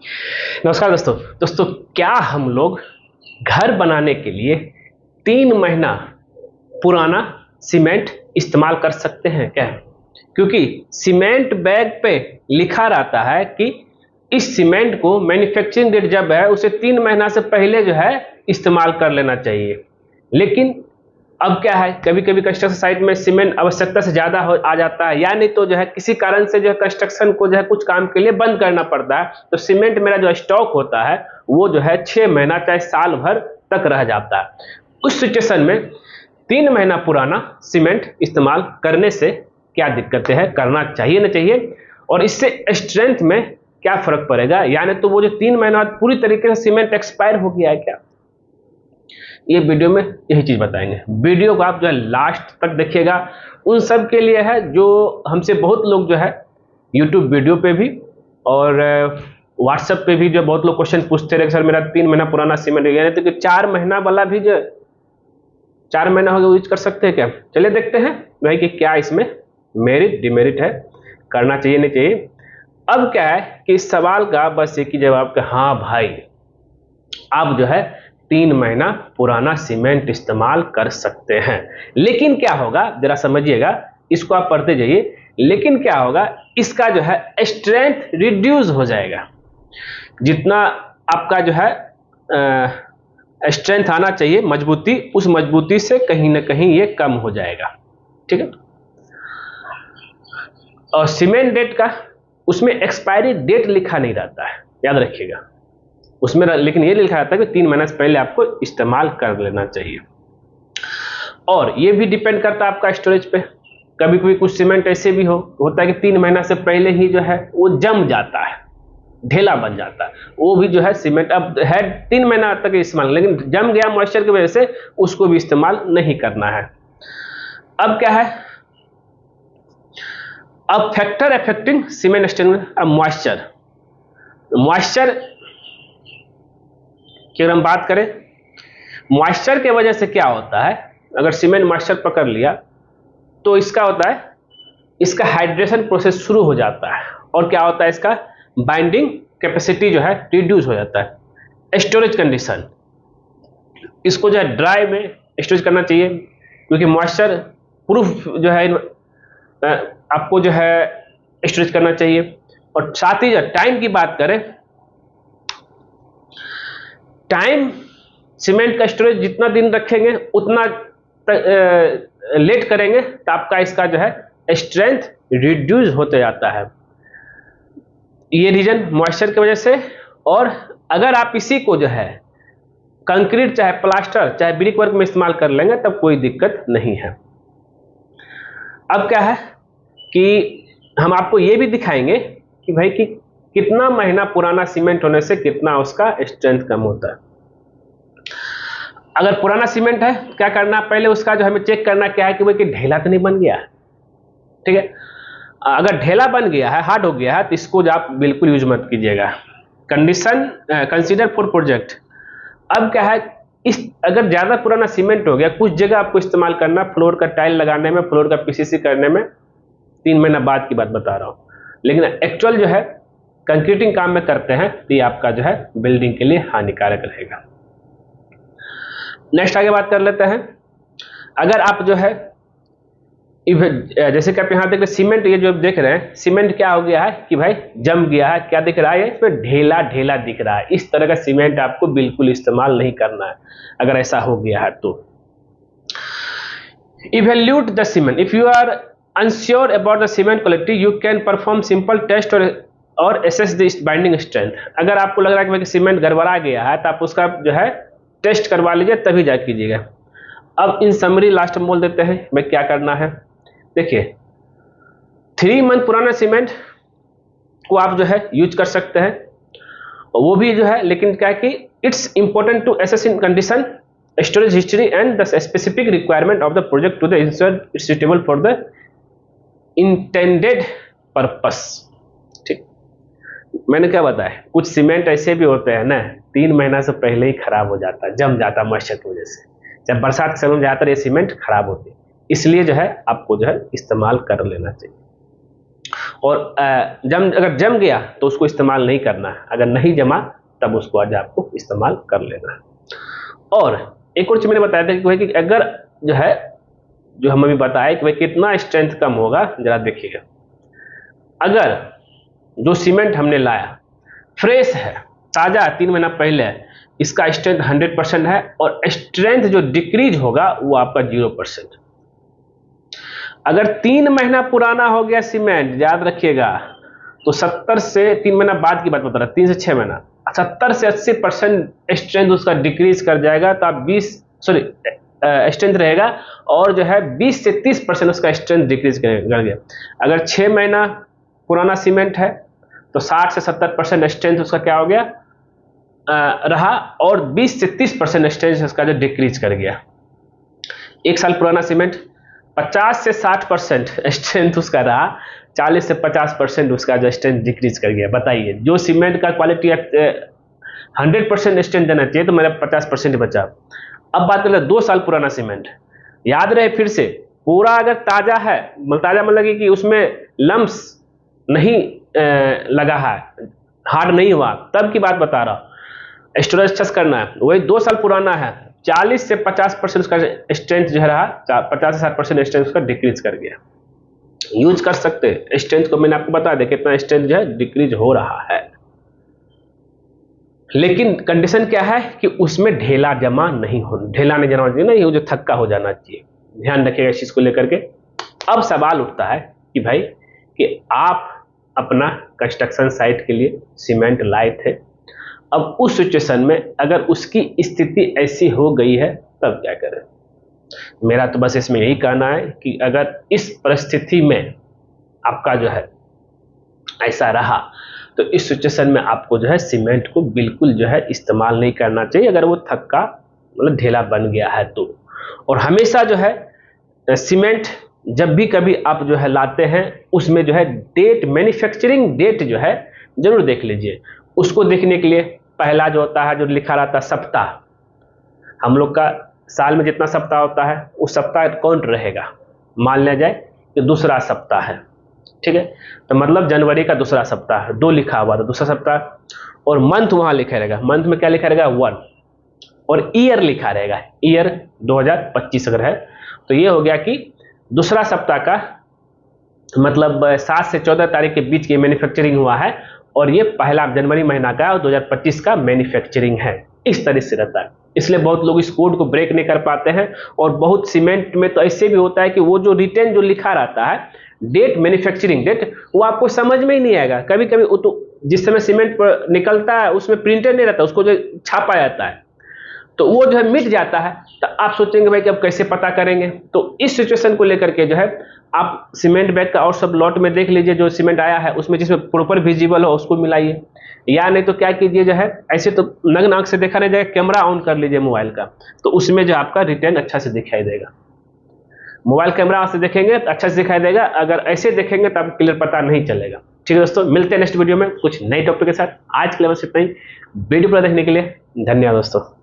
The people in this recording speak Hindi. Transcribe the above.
नमस्कार दोस्तों, क्या हम लोग घर बनाने के लिए 3 महीना पुराना सीमेंट इस्तेमाल कर सकते हैं क्या? क्योंकि सीमेंट बैग पे लिखा रहता है कि इस सीमेंट को मैन्युफैक्चरिंग डेट जब है उसे 3 महीना से पहले जो है इस्तेमाल कर लेना चाहिए। लेकिन अब क्या है, कभी कभी कंस्ट्रक्शन साइट में सीमेंट आवश्यकता से ज्यादा आ जाता है, या नहीं तो जो है किसी कारण से जो है कंस्ट्रक्शन को जो है कुछ काम के लिए बंद करना पड़ता है, तो सीमेंट मेरा जो स्टॉक होता है वो जो है 6 महीना चाहे साल भर तक रह जाता है। उस सिचुएशन में 3 महीना पुराना सीमेंट इस्तेमाल करने से क्या दिक्कतें हैं, करना चाहिए ना चाहिए, और इससे स्ट्रेंथ में क्या फर्क पड़ेगा, यानी तो वो जो 3 महीना बाद पूरी तरीके से सीमेंट एक्सपायर हो गया है क्या, ये वीडियो में यही चीज बताएंगे। वीडियो को आप जो है लास्ट तक देखिएगा। उन सब के लिए है जो हमसे बहुत लोग जो है यूट्यूब वीडियो पे भी और व्हाट्सएप पे भी जो बहुत लोग क्वेश्चन पूछते रहे, सर मेरा 3 महीना पुराना सीमेंट है, यानी तो कि 4 महीना वाला भी जो 4 महीना हो गया यूज कर सकते हैं क्या? चलिए देखते हैं भाई कि क्या इसमें मेरिट डिमेरिट है, करना चाहिए नहीं चाहिए। अब क्या है कि इस सवाल का बस एक ही जवाब, हाँ भाई आप जो है 3 महीना पुराना सीमेंट इस्तेमाल कर सकते हैं। लेकिन क्या होगा, जरा समझिएगा, इसको आप पढ़ते जाइए। लेकिन क्या होगा, इसका जो है स्ट्रेंथ रिड्यूस हो जाएगा। जितना आपका जो है स्ट्रेंथ आना चाहिए, मजबूती, उस मजबूती से कहीं ना कहीं ये कम हो जाएगा। ठीक है। और सीमेंट डेट का उसमें एक्सपायरी डेट लिखा नहीं रहता है, याद रखिएगा उसमें, लेकिन ये लिखा रहता है कि 3 महीना से पहले आपको इस्तेमाल कर लेना चाहिए। और ये भी डिपेंड करता है आपका स्टोरेज पे। कभी कभी कुछ सीमेंट ऐसे भी होता है कि 3 महीना से पहले ही जो है वो जम जाता है, ढेला बन जाता है, वो भी जो है सीमेंट अब है 3 महीना तक इस्तेमाल, लेकिन जम गया मॉइस्चर की वजह से, उसको भी इस्तेमाल नहीं करना है। अब क्या है, अब फैक्टर अफेक्टिंग सीमेंट स्ट्रेंथ, अब मॉइस्चर की अगर हम बात करें, मॉइस्चर के वजह से क्या होता है, अगर सीमेंट मॉइस्चर पकड़ लिया तो इसका होता है, इसका हाइड्रेशन प्रोसेस शुरू हो जाता है, और क्या होता है, इसका बाइंडिंग कैपेसिटी जो है रिड्यूस हो जाता है। स्टोरेज कंडीशन, इसको जो है ड्राई में स्टोरेज करना चाहिए, क्योंकि मॉइस्चर प्रूफ जो है आपको जो है स्टोरेज करना चाहिए। और साथ ही जो टाइम की बात करें, टाइम सीमेंट का स्टोरेज जितना दिन रखेंगे उतना लेट करेंगे तो आपका इसका जो है स्ट्रेंथ रिड्यूस होते जाता है, ये रीजन मॉइस्चर की वजह से। और अगर आप इसी को जो है कंक्रीट चाहे प्लास्टर चाहे ब्रिक वर्क में इस्तेमाल कर लेंगे तब कोई दिक्कत नहीं है। अब क्या है कि हम आपको ये भी दिखाएंगे कि भाई कि कितना महीना पुराना सीमेंट होने से कितना उसका स्ट्रेंथ कम होता है। अगर पुराना सीमेंट है, क्या करना, पहले उसका जो हमें चेक करना क्या है कि भाई कि ढेला तो नहीं बन गया। ठीक है, अगर ढेला बन गया है, हार्ड हो गया है, तो इसको जो आप बिल्कुल यूज मत कीजिएगा। Condition consider for project. अब क्या है, इस अगर ज्यादा पुराना सीमेंट हो गया, कुछ जगह आपको इस्तेमाल करना, फ्लोर का टाइल लगाने में, फ्लोर का पीसीसी करने में, 3 महीना बाद की बात बता रहा हूं, लेकिन एक्चुअल जो है कंक्रीटिंग काम में करते हैं तो ये आपका जो है बिल्डिंग के लिए हानिकारक रहेगा। नेक्स्ट आगे बात कर लेते हैं। अगर आप जो है जैसे कि आप यहाँ देख रहे सीमेंट, ये जो देख रहे हैं सीमेंट क्या हो गया है कि भाई जम गया है, क्या दिख रहा है, इसमें ढेला ढेला दिख रहा है। इस तरह का सीमेंट आपको बिल्कुल इस्तेमाल नहीं करना है अगर ऐसा हो गया है तो। Evaluate the cement, if you are unsure about the cement quality you can perform simple test और assess the binding strength। अगर आपको लग रहा है कि सीमेंट गड़बड़ा गया है तो आप उसका जो है टेस्ट करवा लीजिए, तभी जा कीजिएगा। अब इन समरी लास्ट में बोल देते हैं भाई क्या करना है। देखिए 3 मंथ पुराना सीमेंट को आप जो है यूज कर सकते हैं, वो भी जो है, लेकिन क्या है कि it's important to assess in condition, storage history and the specific requirement of the project to the ensure suitable for the intended purpose. ठीक, मैंने क्या बताया, कुछ सीमेंट ऐसे भी होते हैं ना 3 महीना से पहले ही खराब हो जाता है, जम जाता है मॉइस्चर की वजह से। जब बरसात के समय में ज्यादातर ये सीमेंट खराब होती है, इसलिए जो है आपको जो है इस्तेमाल कर लेना चाहिए। और अगर जम गया तो उसको इस्तेमाल नहीं करना है, अगर नहीं जमा तब उसको आज आपको इस्तेमाल कर लेना है। और एक और चीज मैंने बताया था कि भाई कि अगर जो है, जो हम अभी बताए कि भाई कितना स्ट्रेंथ कम होगा, जरा देखिएगा। अगर जो सीमेंट हमने लाया फ्रेश है, ताजा 3 महीना पहले, इसका स्ट्रेंथ 100% है और स्ट्रेंथ जो डिक्रीज होगा वो आपका 0%। अगर 3 महीना पुराना हो गया सीमेंट, याद रखिएगा, तो 70 से 3 महीना बाद की बात बता रहा, 3 से 6 महीना, 70 से 80% स्ट्रेंथ उसका डिक्रीज कर जाएगा, तो आप स्ट्रेंथ रहेगा, और जो है 20 से 30% उसका स्ट्रेंथ डिक्रीज कर गया। अगर 6 महीना पुराना सीमेंट है तो 60 से 70% स्ट्रेंथ उसका क्या हो गया, रहा, और 20 से 30% स्ट्रेंथ उसका जो डिक्रीज कर गया। 1 साल पुराना सीमेंट 50 से 60% स्ट्रेंथ उसका रहा, 40 से 50% उसका जो स्ट्रेंथ डिक्रीज कर गया। बताइए, जो सीमेंट का क्वालिटी 100% स्ट्रेंथ देना चाहिए तो मेरा 50% बचा। अब बात करते हैं 2 साल पुराना सीमेंट, याद रहे फिर से, पूरा अगर ताजा है, ताजा मतलब कि उसमें लम्स नहीं लगा है, हार्ड नहीं हुआ, तब की बात बता रहा हूं, स्टोरेज अच्छे से करना है। वही 2 साल पुराना है, 40 से 50% उसका स्ट्रेंथ जो है रहा, 50 से 60% स्ट्रेंथ उसका डिक्रीज कर गया। यूज कर सकते हैं स्ट्रेंथ को, मैंने आपको बता दिया कितना स्ट्रेंथ जो है डिक्रीज हो रहा है। लेकिन कंडीशन क्या है कि उसमें ढेला जमा नहीं जाना चाहिए ना, ये जो थक्का हो जाना चाहिए। ध्यान रखिएगा इस चीज को लेकर के। अब सवाल उठता है कि भाई कि आप अपना कंस्ट्रक्शन साइट के लिए सीमेंट लाए थे, अब उस सिचुएशन में अगर उसकी स्थिति ऐसी हो गई है तब क्या करें। मेरा तो बस इसमें यही कहना है कि अगर इस परिस्थिति में आपका जो है ऐसा रहा, तो इस सिचुएशन में आपको जो है सीमेंट को बिल्कुल जो है इस्तेमाल नहीं करना चाहिए, अगर वो थक्का मतलब ढेला बन गया है तो। और हमेशा जो है सीमेंट जब भी कभी आप जो है लाते हैं, उसमें जो है डेट, मैन्युफैक्चरिंग डेट जो है जरूर देख लीजिए। उसको देखने के लिए पहला जो होता है, जो लिखा रहता है सप्ताह, हम लोग का साल में जितना सप्ताह होता है उस सप्ताह काउंट रहेगा। मान लिया जाए कि दूसरा सप्ताह है, ठीक है, तो मतलब जनवरी का दूसरा सप्ताह, 2 लिखा हुआ था दूसरा सप्ताह, और मंथ वहां लिखा रहेगा, मंथ में क्या लिखा रहेगा 1, और ईयर लिखा रहेगा, ईयर 2025 अगर है तो ये हो गया कि दूसरा सप्ताह का मतलब 7 से 14 तारीख के बीच की मैन्युफैक्चरिंग हुआ है, और ये पहला जनवरी महीना का 2025 का मैन्युफैक्चरिंग है। इस तरह से रहता है, इसलिए बहुत लोग इस कोड को ब्रेक नहीं कर पाते हैं। और बहुत सीमेंट में तो ऐसे भी होता है कि वो जो रिटेन जो लिखा रहता है डेट, मैन्युफैक्चरिंग डेट, वो आपको समझ में ही नहीं आएगा। कभी कभी वो तो जिस समय सीमेंट पर निकलता है उसमें प्रिंटेड नहीं रहता, उसको जो छापा जाता है तो वो जो है मिट जाता है, तो आप सोचेंगे भाई कि अब कैसे पता करेंगे। तो इस सिचुएशन को लेकर के जो है आप सीमेंट बैग का और सब लॉट में देख लीजिए, जो सीमेंट आया है उसमें जिसमें प्रॉपर विजिबल हो उसको मिलाइए, या नहीं तो क्या कीजिए जो है, ऐसे तो नग्न आंख से देखा नहीं जाएगा, कैमरा ऑन कर लीजिए मोबाइल का, तो उसमें जो आपका रिटर्न अच्छा से दिखाई देगा। मोबाइल कैमरा से देखेंगे तो अच्छा से दिखाई देगा, अगर ऐसे देखेंगे तो आपको क्लियर पता नहीं चलेगा। ठीक है दोस्तों, मिलते हैं नेक्स्ट वीडियो में कुछ नए टॉपिक के साथ। आज के लिए बस इतना ही। वीडियो पूरा देखने के लिए धन्यवाद दोस्तों।